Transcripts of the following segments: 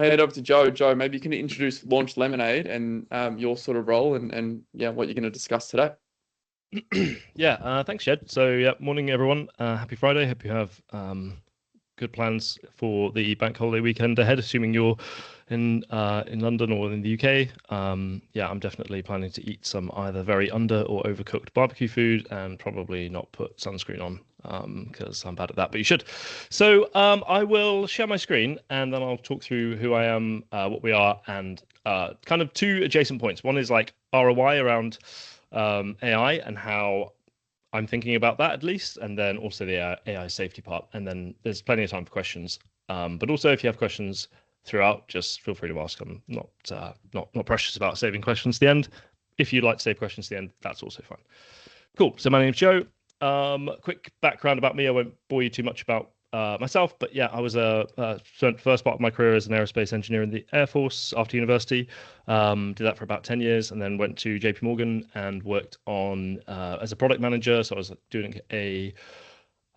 hand over to Joe. Joe, maybe you can introduce LaunchLemonade and your sort of role and yeah, what you're going to discuss today. Yeah, thanks, Jed. So yeah, morning everyone. Happy Friday. Hope you have good plans for the bank holiday weekend ahead, assuming you're in London or in the UK. Yeah, I'm definitely planning to eat some either very under or overcooked barbecue food and probably not put sunscreen on because I'm bad at that, but you should. So I will share my screen and then I'll talk through who I am, what we are, and kind of two adjacent points. One is like ROI around AI and how I'm thinking about that at least, and then also the AI safety part. And then there's plenty of time for questions. But also, if you have questions throughout, just feel free to ask. I'm not precious about saving questions to the end. If you'd like to save questions to the end, that's also fine. Cool. So my name's Joe. Quick background about me. I won't bore you too much about myself, but yeah, I was spent the first part of my career as an aerospace engineer in the Air Force after university. Did that for about 10 years and then went to JP Morgan and worked on as a product manager. So I was doing a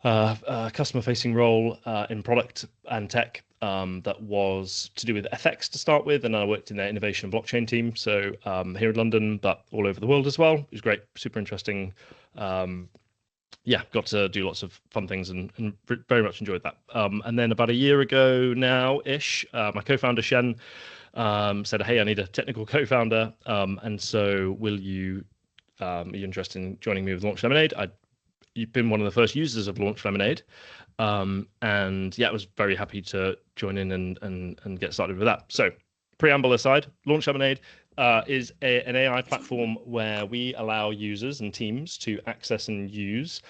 customer-facing role in product and tech that was to do with FX to start with, and I worked in their innovation and blockchain team. So here in London, but all over the world as well. It was great, super interesting. Yeah, got to do lots of fun things and very much enjoyed that. And then about a year ago now-ish, my co-founder Shen said, "Hey, I need a technical co-founder, and so are you interested in joining me with LaunchLemonade?" You've been one of the first users of LaunchLemonade, and yeah, I was very happy to join in and get started with that. So, preamble aside, LaunchLemonade is an AI platform where we allow users and teams to access and use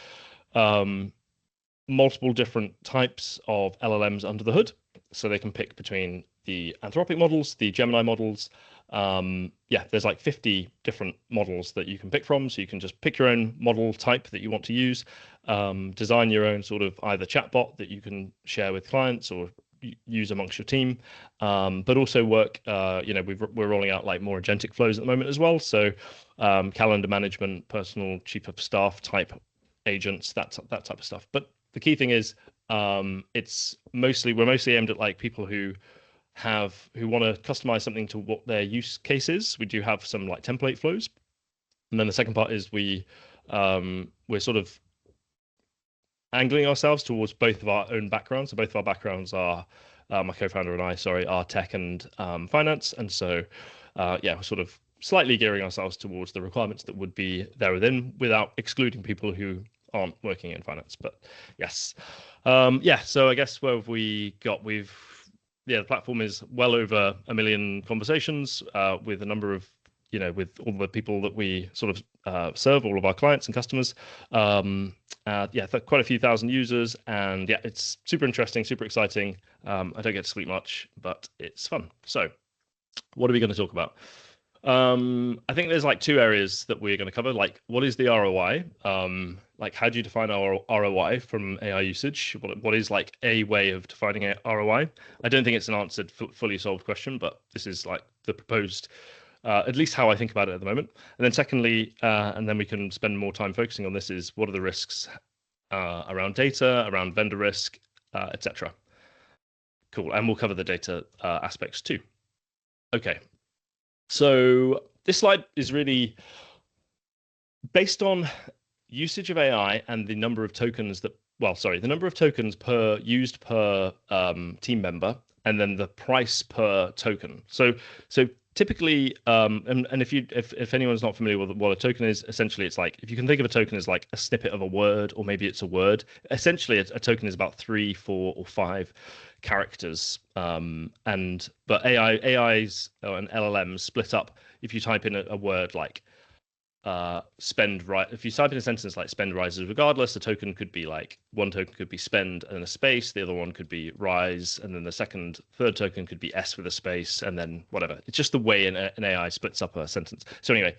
multiple different types of LLMs under the hood. So they can pick between the Anthropic models, the Gemini models. Yeah, there's like 50 different models that you can pick from. So you can just pick your own model type that you want to use, design your own sort of either chatbot that you can share with clients or use amongst your team, but also work. We're rolling out like more agentic flows at the moment as well. So calendar management, personal chief of staff type agents, that type of stuff. But the key thing is, we're mostly aimed at like people who want to customize something to what their use case is. We do have some like template flows, and then the second part is we're sort of angling ourselves towards both of our own backgrounds. So both of our backgrounds are, my co-founder and I, are tech and finance. And so, yeah, we're sort of slightly gearing ourselves towards the requirements that would be there within without excluding people who aren't working in finance. But yes, yeah, so I guess where have we got? The platform is well over 1 million conversations with a number of, with all the people that we sort of serve, all of our clients and customers. Yeah, quite a few thousand users, and yeah, it's super interesting, super exciting. I don't get to sleep much, but it's fun. So, what are we going to talk about? I think there's like two areas that we're going to cover. Like, what is the ROI? Like, how do you define our ROI from AI usage? What is like a way of defining a ROI? I don't think it's an answered, fully solved question, but this is like the proposed, at least how I think about it at the moment. And then secondly, and then we can spend more time focusing on this, is what are the risks around data, around vendor risk, etc. Cool. And we'll cover the data aspects too. Okay. So this slide is really based on usage of AI and the number of tokens the number of tokens used per team member, and then the price per token. So typically, and if anyone's not familiar with what a token is, essentially it's like, if you can think of a token as like a snippet of a word, or maybe it's a word. Essentially, a token is about 3, 4, or 5 characters. But AIs and LLMs split up. If you type in a word like if you type in a sentence like spend rises regardless, one token could be spend and a space, the other one could be rise, and then the third token could be s with a space, and then whatever. It's just the way an AI splits up a sentence. So anyway,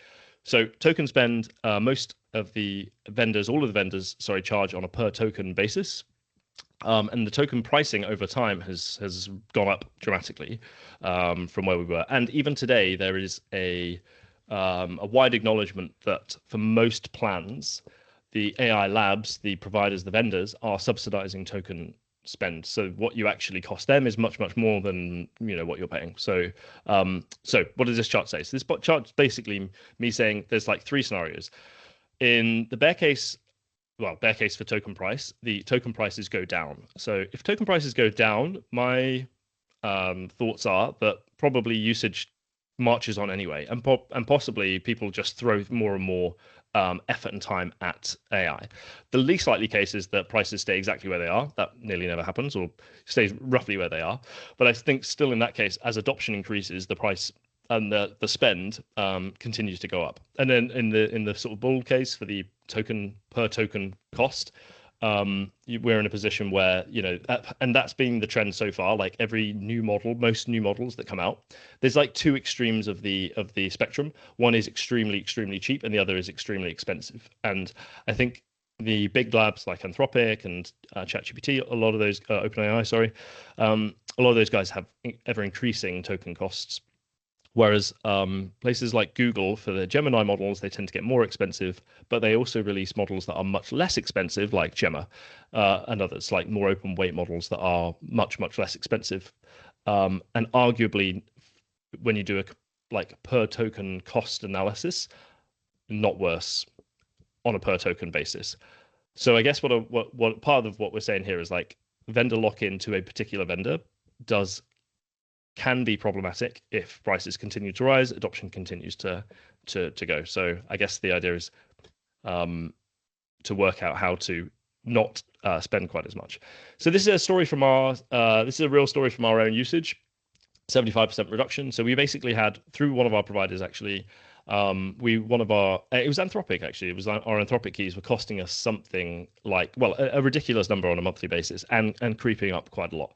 token spend, most of the vendors, all of the vendors, charge on a per token basis. And the token pricing over time has gone up dramatically from where we were. And even today, there is a wide acknowledgement that for most plans, the AI labs, the providers, the vendors, are subsidizing token spend. So what you actually cost them is much, much more than what you're paying. So so what does this chart say? So this chart's basically me saying there's like three scenarios. In the bear case for token price, the token prices go down. So if token prices go down, my thoughts are that probably usage marches on anyway, and possibly people just throw more and more effort and time at AI. The least likely case is that prices stay exactly where they are. That nearly never happens, or stays roughly where they are. But I think still in that case, as adoption increases, the price and the spend continues to go up. And then in the sort of bull case for the token per token cost, we're in a position where, and that's been the trend so far. Like most new models that come out, there's like two extremes of the spectrum. One is extremely, extremely cheap, and the other is extremely expensive. And I think the big labs like Anthropic and ChatGPT, a lot of those, OpenAI, sorry, a lot of those guys have ever increasing token costs. Whereas places like Google, for their Gemini models, they tend to get more expensive, but they also release models that are much less expensive, like Gemma, and others, like more open weight models that are much, much less expensive. And arguably, when you do a per token cost analysis, not worse on a per token basis. So I guess what part of what we're saying here is like vendor lock-in to a particular vendor can be problematic if prices continue to rise, adoption continues to go. So I guess the idea is to work out how to not spend quite as much. So this is a story from this is a real story from our own usage, 75% reduction. So we basically had, through one of our providers actually, it was Anthropic actually. It was our Anthropic keys were costing us something like, well, a ridiculous number on a monthly basis, and creeping up quite a lot.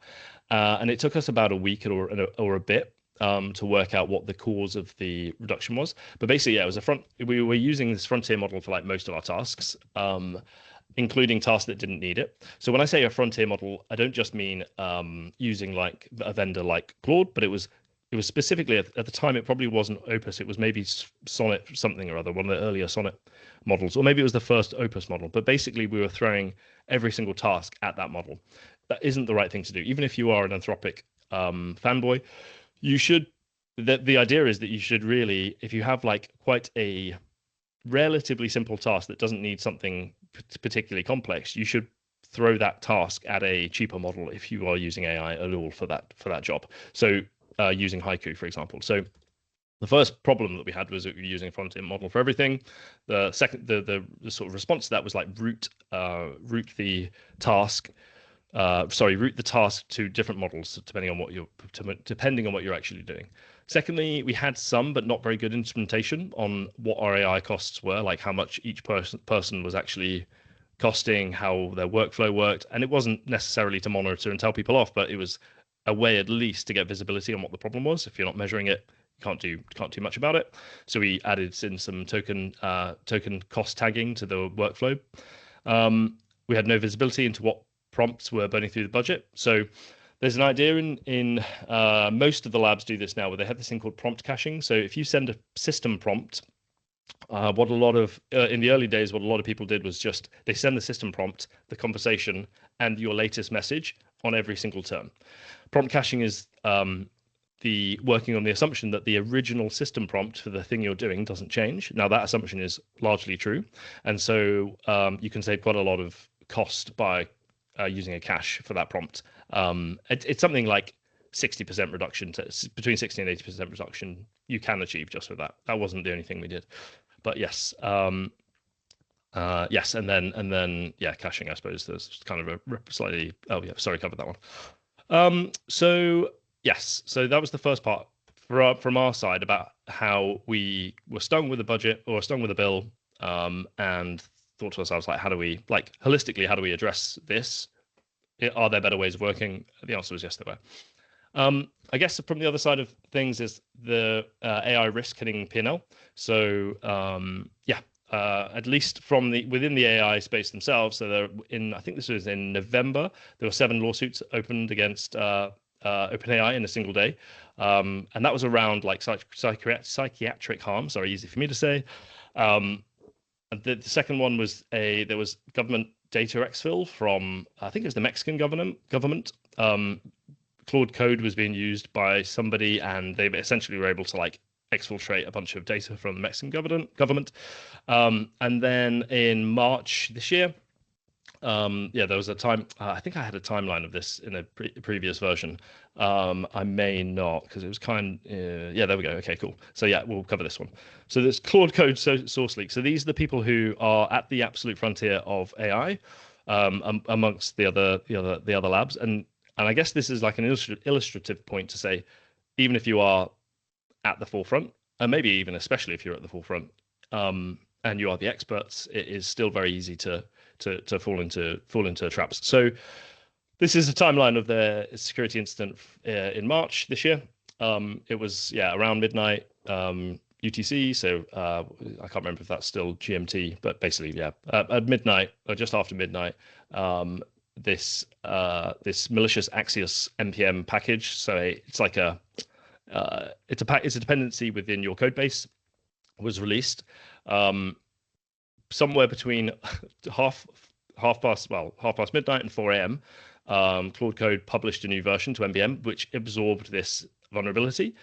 And it took us about a week or a bit to work out what the cause of the reduction was. But basically, yeah, it was we were using this frontier model for like most of our tasks, including tasks that didn't need it. So when I say a frontier model, I don't just mean using like a vendor like Claude, but it was specifically at the time, it probably wasn't Opus. It was maybe Sonnet something or other, one of the earlier Sonnet models, or maybe it was the first Opus model. But basically, we were throwing every single task at that model. That isn't the right thing to do. Even if you are an Anthropic fanboy, you should. The idea is that you should really, if you have like quite a relatively simple task that doesn't need something particularly complex, you should throw that task at a cheaper model if you are using AI at all for that job. So using Haiku, for example. So the first problem that we had was that we were using a frontier model for everything. The second, the sort of response to that was like route the task to different models depending on what you're actually doing. Secondly, we had some but not very good instrumentation on what our AI costs were, like how much each person was actually costing, how their workflow worked, and it wasn't necessarily to monitor and tell people off, but it was a way at least to get visibility on what the problem was. If you're not measuring it, you can't do much about it. So we added in some token cost tagging to the workflow. We had no visibility into what prompts were burning through the budget. So there's an idea in most of the labs do this now, where they have this thing called prompt caching. So if you send a system prompt, what a lot of in the early days, what a lot of people did was just they send the system prompt, the conversation, and your latest message on every single term. Prompt caching is the working on the assumption that the original system prompt for the thing you're doing doesn't change. Now that assumption is largely true, and so you can save quite a lot of cost by using a cache for that prompt. It's something like 60% reduction, between 60 and 80% reduction you can achieve just with that. That wasn't the only thing we did, but yes. Yes, and then caching, I suppose there's kind of a slightly, covered that one. So yes, so that was the first part from our side about how we were stung with a budget or stung with a bill, and thought to ourselves, like, holistically, how do we address this? Are there better ways of working? The answer was yes, there were. I guess from the other side of things is the AI risk hitting P&L. So at least from within the AI space themselves. So I think this was in November, there were 7 lawsuits opened against OpenAI in a single day, and that was around like psychiatric harm. Sorry, easy for me to say. The second one was there was government data exfil from, I think it was the Mexican government. Claude Code was being used by somebody, and they essentially were able to like exfiltrate a bunch of data from the Mexican government. And then in March this year, there was a time. I think I had a timeline of this in a previous version. I may not, because it was there we go. Okay, cool. So yeah, we'll cover this one. So this Claude Code source leak. So these are the people who are at the absolute frontier of AI, amongst the other labs. And I guess this is like an illustrative point to say, even if you are at the forefront, and maybe even especially if you're at the forefront, and you are the experts, it is still very easy to fall into traps. So this is a timeline of the security incident in March this year. It was around midnight UTC. So I can't remember if that's still GMT, but basically at midnight or just after midnight, this malicious Axios npm package. So it's like it's a dependency within your code base, was released. Somewhere between half past midnight and 4 a.m. Claude Code published a new version to NPM, which absorbed this vulnerability,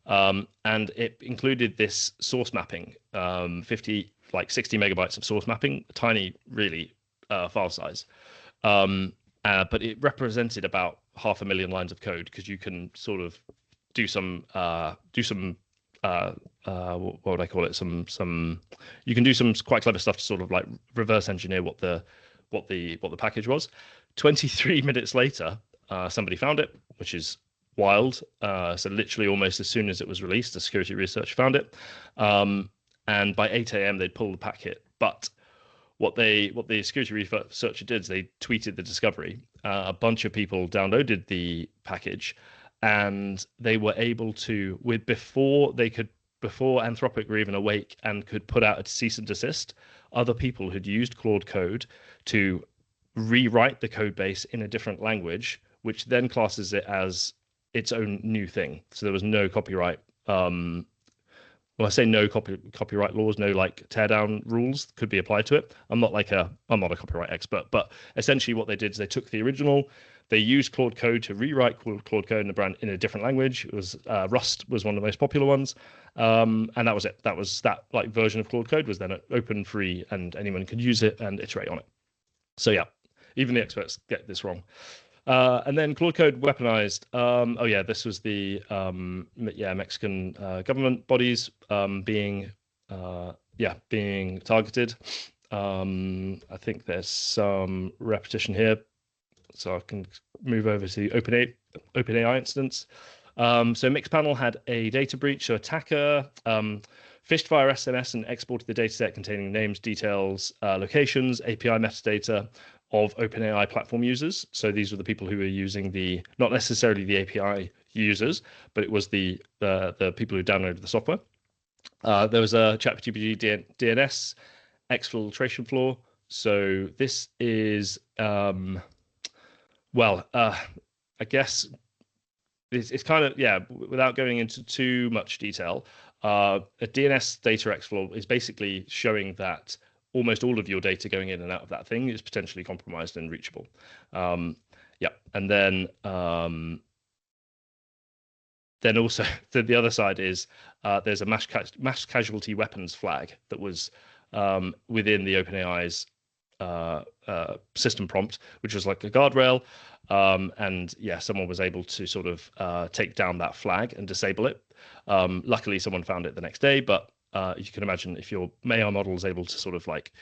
and it included this source mapping, 60 megabytes of source mapping, tiny, really file size, but it represented about 500,000 lines of code, because you can sort of do some what would I call it? You can do some quite clever stuff to sort of like reverse engineer what the package was. 23 minutes later, somebody found it, which is wild. So literally almost as soon as it was released, the security research found it. And by 8 a.m. they'd pulled the packet. But what the security researcher did is they tweeted the discovery. A bunch of people downloaded the package, and they were able to, before Anthropic were even awake and could put out a cease and desist, other people had used Claude Code to rewrite the code base in a different language, which then classes it as its own new thing. So there was no copyright. I say no copyright laws, no like teardown rules could be applied to it. I'm not a copyright expert, but essentially what they did is they took the original. They used Claude Code to rewrite Claude Code in a different language. It was Rust was one of the most popular ones, and that was it. That like version of Claude Code was then open, free, and anyone could use it and iterate on it. So yeah, even the experts get this wrong. And then Claude Code weaponized. This was the Mexican government bodies being targeted. I think there's some repetition here, so I can move over to the OpenAI instance. So Mixpanel had a data breach. So attacker fished via SMS and exported the dataset containing names, details, locations, API metadata of OpenAI platform users. So these were the people who were using not necessarily the API users, but it was the people who downloaded the software. There was a ChatGPT DNS exfiltration flaw. So this is I guess it's kind of, without going into too much detail, a DNS data exfil is basically showing that almost all of your data going in and out of that thing is potentially compromised and reachable. And then also the other side is there's a mass casualty weapons flag that was within the OpenAI's system prompt, which was like a guardrail. And someone was able to sort of take down that flag and disable it. Luckily, someone found it the next day, but you can imagine if your AI model is able to sort of like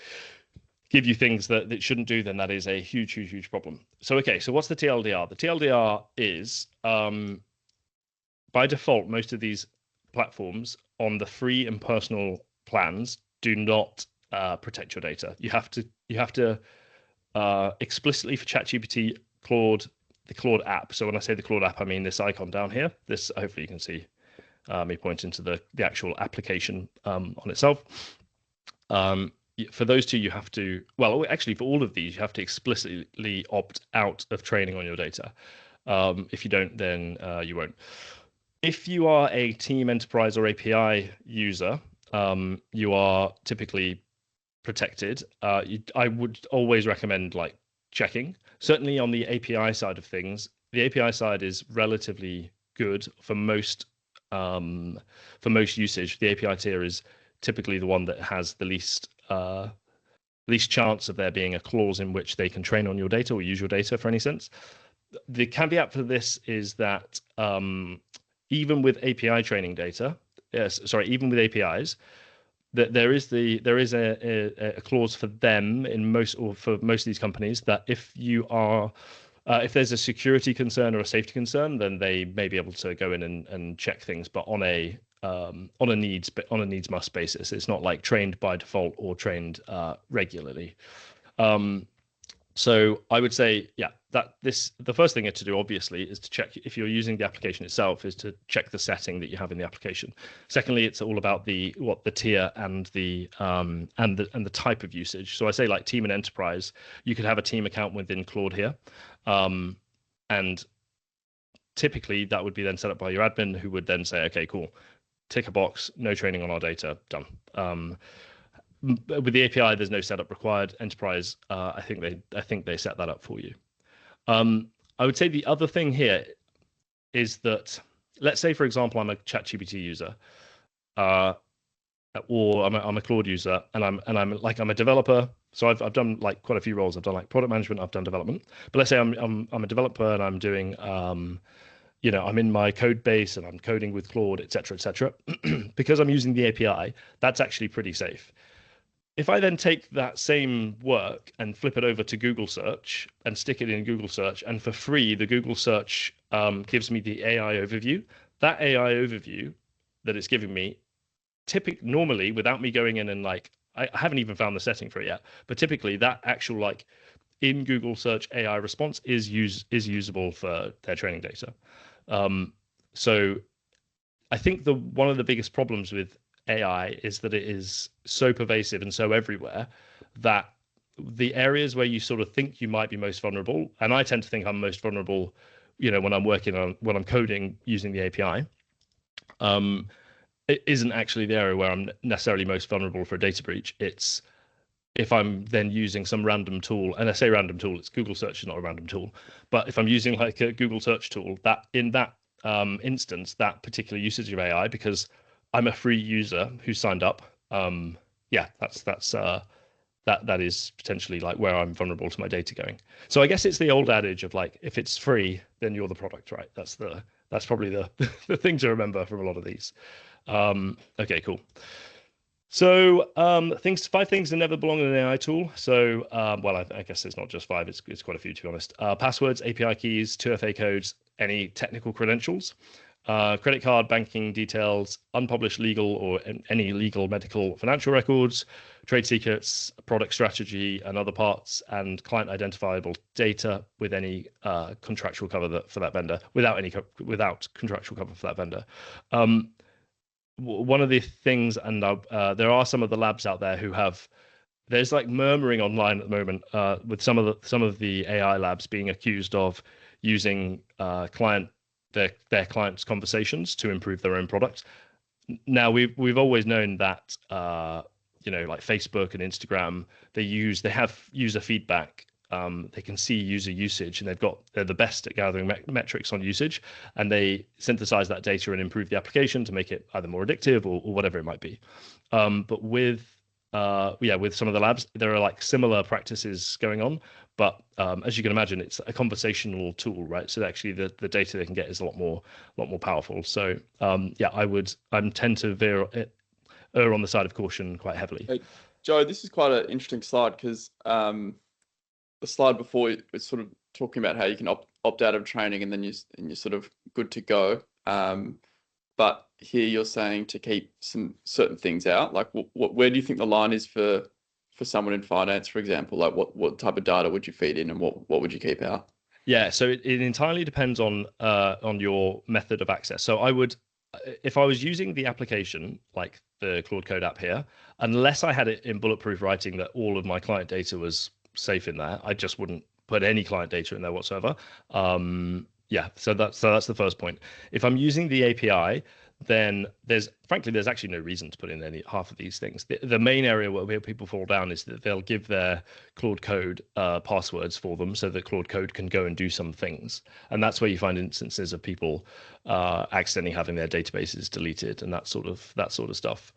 give you things that it shouldn't do, then that is a huge problem. So, okay, so what's the TLDR? The TLDR is, by default, most of these platforms on the free and personal plans do not protect your data. You have to explicitly for ChatGPT, the Claude app. So when I say the Claude app, I mean this icon down here. This, hopefully you can see me pointing to the actual application on itself. For those two, you have to, well, actually for all of these, you have to explicitly opt out of training on your data. If you don't, then you won't. If you are a team, enterprise, or API user, you are typically protected, I would always recommend like checking. Certainly on the API side of things, the API side is relatively good for most usage. The API tier is typically the one that has the least chance of there being a clause in which they can train on your data or use your data for any sense. The caveat for this is that even with API training data, even with APIs, that there is a clause for them for most of these companies that if there's a security concern or a safety concern, then they may be able to go in and check things, but on a needs must basis. It's not like trained by default or trained regularly. So I would say, the first thing to do obviously is to check if you're using the application itself, is to check the setting that you have in the application. Secondly, it's all about the tier and the type of usage. So I say like team and enterprise, you could have a team account within Claude here, and typically that would be then set up by your admin, who would then say, okay, cool, tick a box, no training on our data, done. With the API, there's no setup required. Enterprise, I think they set that up for you. I would say the other thing here is that, let's say for example I'm a ChatGPT user, or I'm a Claude user, and I'm a developer. So I've done like quite a few roles. I've done like product management, I've done development. But let's say I'm a developer and I'm doing I'm in my code base and I'm coding with Claude, etc., etc. Because I'm using the API, that's actually pretty safe. If I then take that same work and flip it over to Google search and stick it in Google search, and for free, the Google search gives me the AI overview. That AI overview that it's giving me, normally without me going in and like, I haven't even found the setting for it yet, but typically that actual like in Google search AI response is usable for their training data. So I think one of the biggest problems with AI is that it is so pervasive and so everywhere that the areas where you sort of think you might be most vulnerable, and I tend to think I'm most vulnerable, when I'm coding using the API, it isn't actually the area where I'm necessarily most vulnerable for a data breach. It's if I'm then using some random tool, and I say random tool, it's Google search is not a random tool, but if I'm using like a Google search tool, that in that instance, that particular usage of AI, because I'm a free user who signed up. That is potentially like where I'm vulnerable to my data going. So I guess it's the old adage of like, if it's free, then you're the product, right? That's probably the thing to remember from a lot of these. Okay, cool. So 5 things that never belong in an AI tool. So I guess it's not just 5; it's quite a few, to be honest. Passwords, API keys, 2FA codes, any technical credentials. Credit card, banking details, unpublished legal or any legal, medical, financial records, trade secrets, product strategy and other parts, and client identifiable data with any contractual cover for that vendor, without contractual cover for that vendor. One of the things, and there are some of the labs out there who have, there's like murmuring online at the moment with some of the AI labs being accused of using their clients' conversations to improve their own product. Now we've always known that like Facebook and Instagram, they have user feedback. They can see user usage, and they're the best at gathering metrics on usage, and they synthesize that data and improve the application to make it either more addictive or whatever it might be. But with some of the labs, there are like similar practices going on. But as you can imagine, it's a conversational tool, right? So actually, the data they can get is a lot more powerful. So I tend to err on the side of caution quite heavily. Hey, Joe, this is quite an interesting slide because the slide before was sort of talking about how you can opt out of training and then you're sort of good to go. But here you're saying to keep some certain things out. Like, where do you think the line is for someone in finance, for example? Like, what type of data would you feed in, and what would you keep out? Yeah, so it entirely depends on your method of access. So I would, if I was using the application like the Claude Code app here, unless I had it in bulletproof writing that all of my client data was safe in there, I just wouldn't put any client data in there whatsoever. So that's the first point. If I'm using the API, then there's actually no reason to put in any half of these things. The main area where people fall down is that they'll give their Claude Code passwords for them so that Claude Code can go and do some things. And that's where you find instances of people accidentally having their databases deleted and that sort of stuff.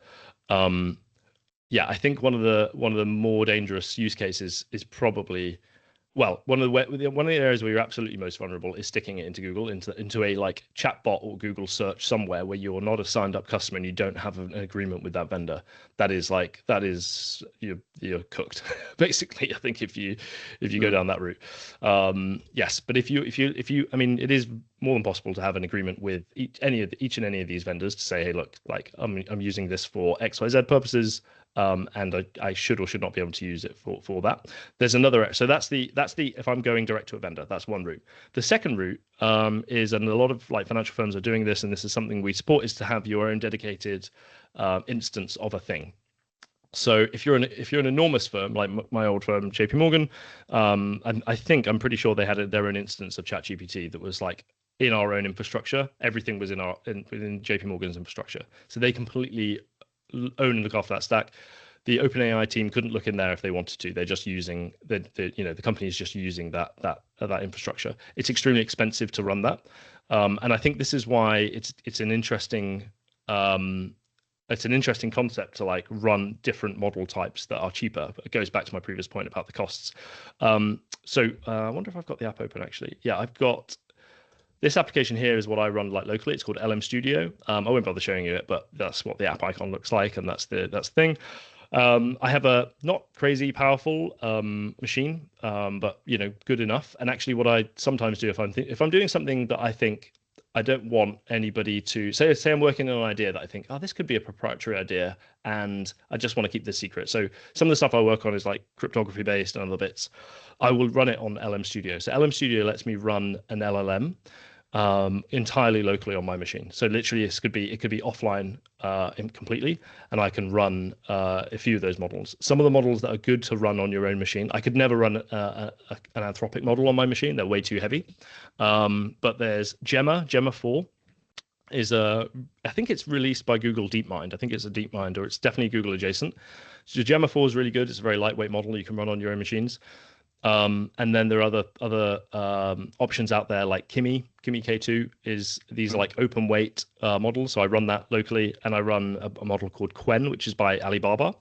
Yeah, I think one of the more dangerous use cases is probably, well, one of the areas where you're absolutely most vulnerable is sticking it into Google, into a like chatbot or Google search somewhere where you're not a signed up customer and you don't have an agreement with that vendor. That is you're cooked, basically. I think if you go down that route, yes. But if you, I mean, it is more than possible to have an agreement with each and any of these vendors to say, hey, look, like I'm using this for XYZ purposes. And I should or should not be able to use it for that. There's another, so that's the if I'm going direct to a vendor, that's one route. The second route is, and a lot of like financial firms are doing this, and this is something we support, is to have your own dedicated instance of a thing. So if you're an enormous firm like my old firm, JP Morgan, and I'm pretty sure they had their own instance of ChatGPT that was like in our own infrastructure. Everything was within JP Morgan's infrastructure, so they completely own and look after that stack. The OpenAI team couldn't look in there if they wanted to. They're just using the company is just using that infrastructure. It's extremely expensive to run that, and I think this is why it's an interesting concept to like run different model types that are cheaper. It goes back to my previous point about the costs. So I wonder if I've got the app open actually. Yeah, I've got. This application here is what I run like locally. It's called LM Studio. I won't bother showing you it, but that's what the app icon looks like, and that's the thing. I have a not crazy powerful machine, but good enough. And actually, what I sometimes do if I'm doing something that I think I don't want anybody to say I'm working on an idea that I think, oh, this could be a proprietary idea, and I just want to keep this secret. So some of the stuff I work on is like cryptography based and other bits. I will run it on LM Studio. So LM Studio lets me run an LLM entirely locally on my machine. So literally, it could be offline completely, and I can run a few of those models. Some of the models that are good to run on your own machine, I could never run an Anthropic model on my machine. They're way too heavy. But there's Gemma 4. I think it's released by Google DeepMind. I think it's a DeepMind, or it's definitely Google adjacent. So Gemma 4 is really good. It's a very lightweight model you can run on your own machines. And then there are other options out there like Kimi K2 these are like open weight models. So I run that locally, and I run a model called Qwen, which is by Alibaba.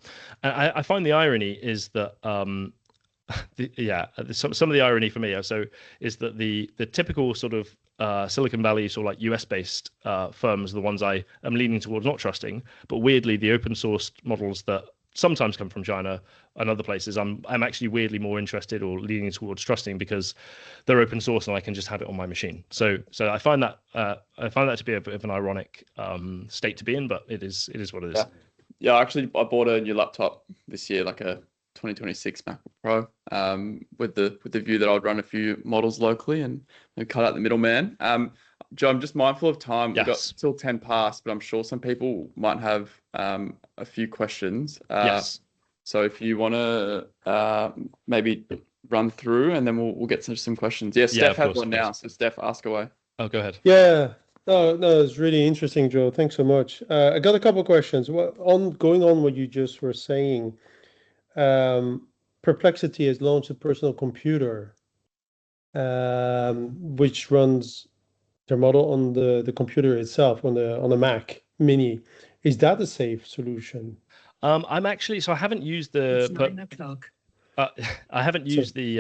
And I find the irony is that some of the irony for me is that the typical sort of Silicon Valley sort of like US based firms are the ones I am leaning towards not trusting, but weirdly the open source models that sometimes come from China and other places, I'm actually weirdly more interested or leaning towards trusting because they're open source and I can just have it on my machine. So I find that to be a bit of an ironic state to be in, but it is what it is. Yeah. Actually, I bought a new laptop this year, like a 2026 MacBook Pro, with the view that I'd run a few models locally and cut out the middleman. Joe, I'm just mindful of time. Yes. We've got still 10 past, but I'm sure some people might have a few questions. Yes. So if you want to maybe run through, and then we'll get to some questions. Yeah, Steph has one now. So Steph, ask away. Oh, go ahead. Yeah. No, it's really interesting, Joe. Thanks so much. I got a couple of questions. Going on what you just were saying, Perplexity has launched a personal computer, which runs their model on the computer itself, on the Mac Mini. Is that a safe solution? I haven't used the. It's 9 o'clock. I haven't used the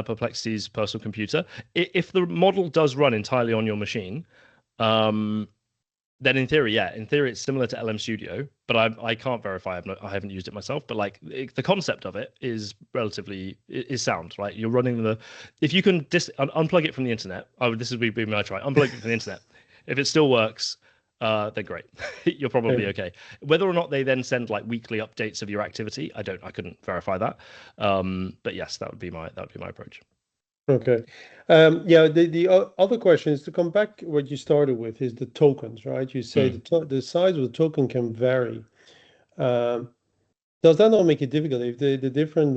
Perplexity's personal computer. If the model does run entirely on your machine, then in theory it's similar to LM Studio, but I can't verify. I haven't used it myself, but like the concept of it is relatively sound, right? You're running if you can unplug it from the internet. This would be my try. Unplug it from the internet. If it still works, then great. You're probably okay. Whether or not they then send like weekly updates of your activity, I couldn't verify that. But yes, that would be my approach. Okay. The other question is to come back what you started with is the tokens, right? You say the size of the token can vary. Does that not make it difficult if the different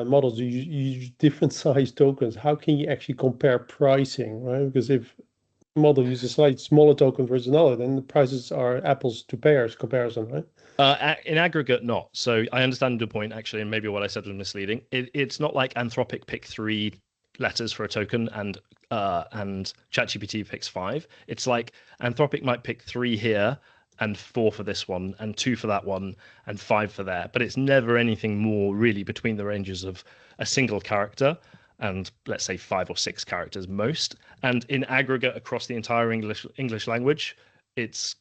models use different size tokens? How can you actually compare pricing, right? Because if model uses a slightly smaller token versus another, then the prices are apples to pears comparison, right? In aggregate, not. So I understand your point, actually, and maybe what I said was misleading. It's not like Anthropic pick 3 letters for a token and ChatGPT picks 5. It's like Anthropic might pick 3 here and 4 for this one and 2 for that one and 5 for there, but it's never anything more really between the ranges of a single character and let's say 5 or 6 characters most. And in aggregate across the entire English language, it's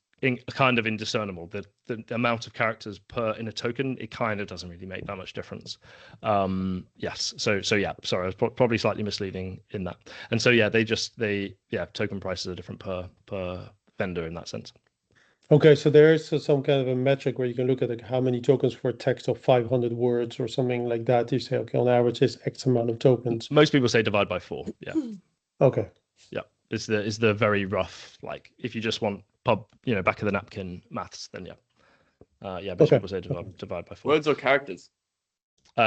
kind of indiscernible. The amount of characters in a token, it kind of doesn't really make that much difference. Yes. So yeah. Sorry, I was probably slightly misleading in that. And so yeah, token prices are different per vendor in that sense. Okay, so there is some kind of a metric where you can look at like how many tokens for a text of 500 words or something like that. You say, okay, on average, it's X amount of tokens. Most people say divide by 4. Yeah. Okay. Yeah. Is the very rough, like if you just want back of the napkin maths, then yeah. Most people say divide by 4. Words or characters?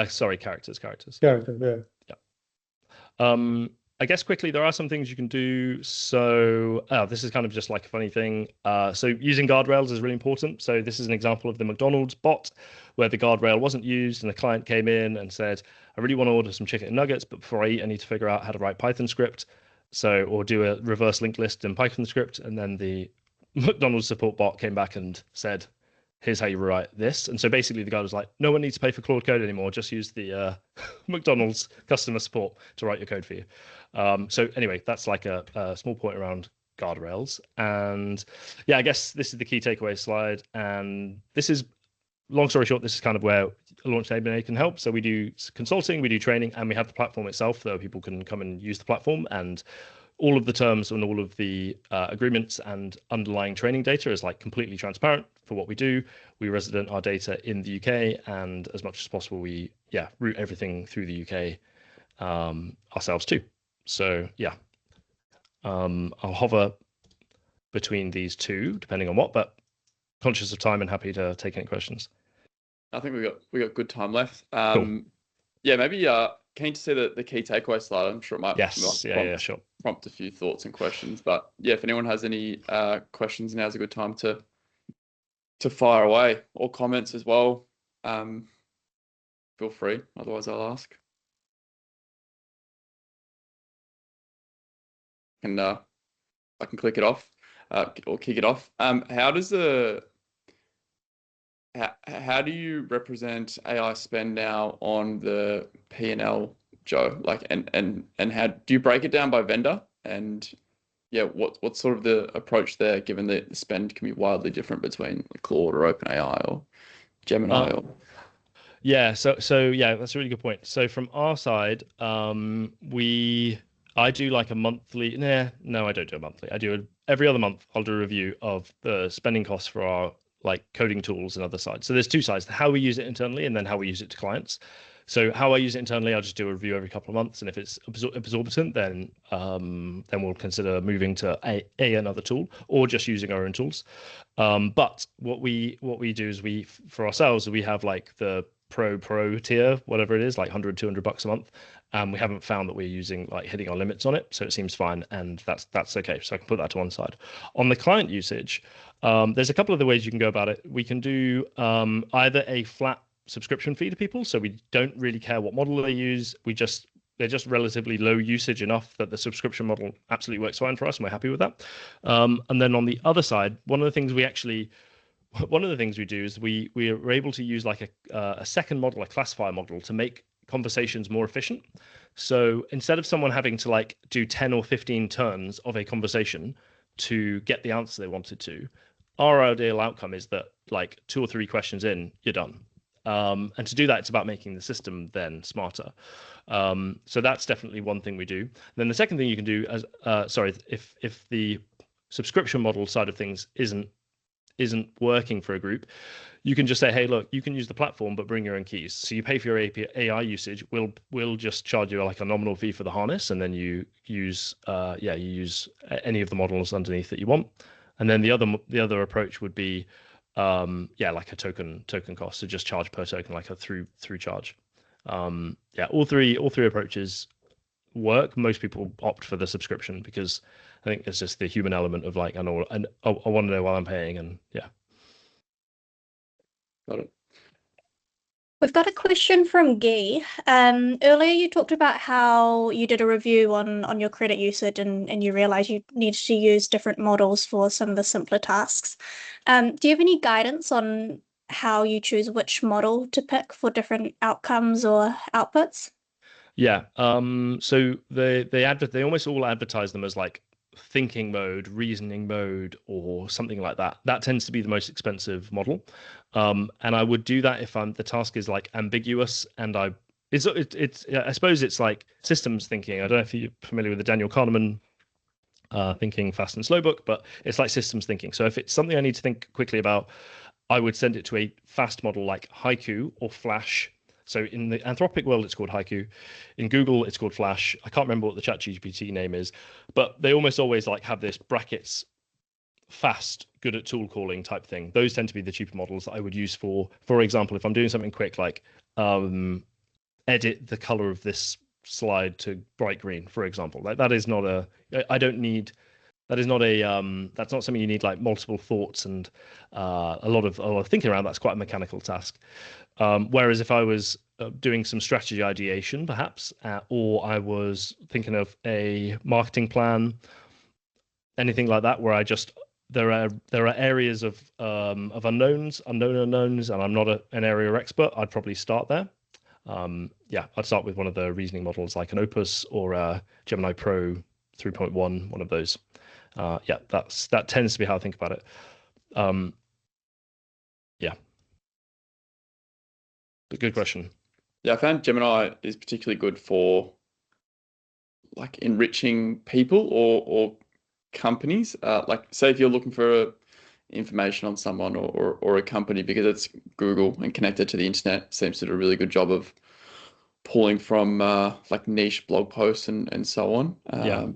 Sorry, characters. Character, yeah. Yeah. I guess quickly, there are some things you can do. So this is kind of just like a funny thing. So using guardrails is really important. So this is an example of the McDonald's bot where the guardrail wasn't used and the client came in and said, I really want to order some chicken and nuggets, but before I eat, I need to figure out how to write Python script. Or do a reverse linked list in Python script. And then the McDonald's support bot came back and said, here's how you write this. And so basically the guy was like, no one needs to pay for Claude Code anymore. Just use the McDonald's customer support to write your code for you. So anyway, that's like a small point around guardrails. And yeah, I guess this is the key takeaway slide. And this is, long story short, this is kind of where LaunchLemonade can help. So we do consulting, we do training, and we have the platform itself, though people can come and use the platform. And all of the terms and all of the agreements and underlying training data is like completely transparent for what we do. We resident our data in the UK, and as much as possible, we route everything through the UK ourselves too. So yeah, I'll hover between these two depending on what, but conscious of time and happy to take any questions. I think we got good time left. Cool. Yeah, maybe keen to see the key takeaway slide. I'm sure it might sure prompt a few thoughts and questions. But yeah, if anyone has any questions, now's a good time to fire away, or comments as well. Feel free. Otherwise, I'll ask. And I can click it off or kick it off. How do you represent AI spend now on the P&L, Joe? Like, and how do you break it down by vendor? And yeah, what's sort of the approach there, given that the spend can be wildly different between Claude or OpenAI or Gemini or... Yeah, so yeah, that's a really good point. So from our side, I do like a monthly. No, I don't do a monthly. I do every other month. I'll do a review of the spending costs for our like coding tools and other sides. So there's two sides: how we use it internally, and then how we use it to clients. So how I use it internally, I'll just do a review every couple of months, and if it's exorbitant, then we'll consider moving to another tool or just using our own tools. But what we do is for ourselves, we have like the pro tier, whatever it is, like $100-200 a month. We haven't found that we're using like hitting our limits on it, so it seems fine, and that's okay. So I can put that to one side. On the client usage, there's a couple of the ways you can go about it. We can do either a flat subscription fee to people, so we don't really care what model they use. They're just relatively low usage enough that the subscription model absolutely works fine for us, and we're happy with that. And then on the other side, one of the things we do is we are able to use like a second model, a classifier model, to make conversations more efficient. So instead of someone having to like do 10 or 15 turns of a conversation to get the answer they wanted to, our ideal outcome is that like 2 or 3 questions in, you're done. And to do that, it's about making the system then smarter. So that's definitely one thing we do. And then the second thing you can do, if the subscription model side of things isn't working for a group, you can just say, hey, look, you can use the platform, but bring your own keys. So you pay for your AI usage. We'll just charge you like a nominal fee for the harness, and then you use any of the models underneath that you want. And then the other approach would be like a token cost. So just charge per token, like a through charge. All three approaches work. Most people opt for the subscription because I think there's just the human element of like, I want to know why I'm paying, and yeah. Got it. We've got a question from Guy. Earlier you talked about how you did a review on your credit usage and you realized you needed to use different models for some of the simpler tasks. Do you have any guidance on how you choose which model to pick for different outcomes or outputs? Yeah. So they almost all advertise them as like thinking mode, reasoning mode, or something like that. That tends to be the most expensive model. And I would do that if the task is like ambiguous and I suppose it's like systems thinking. I don't know if you're familiar with the Daniel Kahneman thinking fast and slow book, but it's like systems thinking. So if it's something I need to think quickly about, I would send it to a fast model like Haiku or Flash. So in the Anthropic world, it's called Haiku. In Google, it's called Flash. I can't remember what the ChatGPT name is, but they almost always like have this brackets fast, good at tool calling type thing. Those tend to be the cheaper models that I would use for example, if I'm doing something quick, like edit the color of this slide to bright green, for example. Like that is not that's not something you need like multiple thoughts and a lot of thinking around. That's quite a mechanical task. Whereas if I was doing some strategy ideation, perhaps, or I was thinking of a marketing plan, anything like that, where there are areas of unknown unknowns, and I'm not an area expert, I'd probably start there. I'd start with one of the reasoning models like an Opus or a Gemini Pro 3.1, one of those. That tends to be how I think about it. But good question. Yeah, I found Gemini is particularly good for like enriching people or companies. Like say if you're looking for information on someone or a company, because it's Google and connected to the internet, seems to do a really good job of pulling from like niche blog posts and so on. Yeah,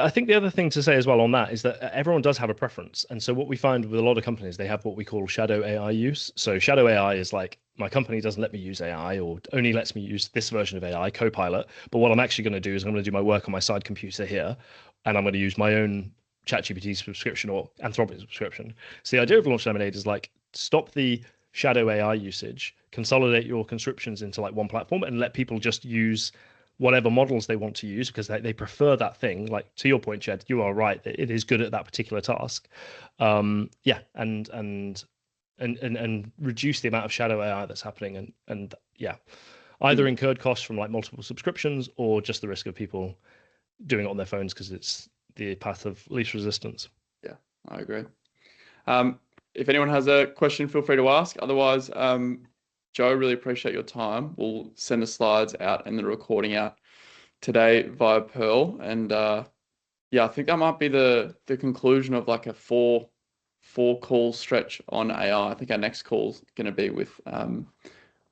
I think the other thing to say as well on that is that everyone does have a preference. And so what we find with a lot of companies, they have what we call shadow AI use. So shadow AI is like, my company doesn't let me use AI or only lets me use this version of AI, Copilot. But what I'm actually going to do is I'm going to do my work on my side computer here, and I'm going to use my own ChatGPT subscription or Anthropic subscription. So the idea of LaunchLemonade is like, stop the shadow AI usage, consolidate your conscriptions into like one platform, and let people just use whatever models they want to use because they prefer that thing. Like to your point, Jed, you are right. It is good at that particular task. And reduce the amount of shadow AI that's happening and either incurred costs from like multiple subscriptions or just the risk of people doing it on their phones because it's the path of least resistance. Yeah, I agree. If anyone has a question, feel free to ask. Otherwise, Joe, really appreciate your time. We'll send the slides out and the recording out today via Pearl. And I think that might be the conclusion of like a four call stretch on AI. I think our next call is going to be with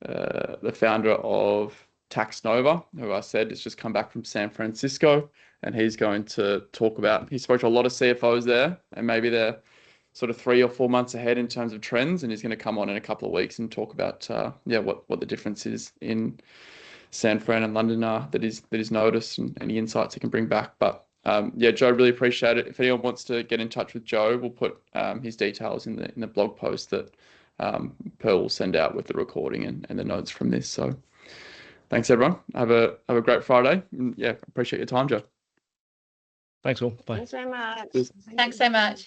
the founder of TaxNova, who I said has just come back from San Francisco, and he's going to talk about, he spoke to a lot of CFOs there, and maybe they're sort of 3 or 4 months ahead in terms of trends, and he's going to come on in a couple of weeks and talk about what the difference is in San Fran and London that is noticed, and any insights he can bring back. But Joe, really appreciate it. If anyone wants to get in touch with Joe, we'll put his details in the blog post that Pearl will send out with the recording and the notes from this. So thanks everyone. Have a great Friday. And appreciate your time, Joe. Thanks all. Bye. Thanks very much. Cheers. Thanks so much.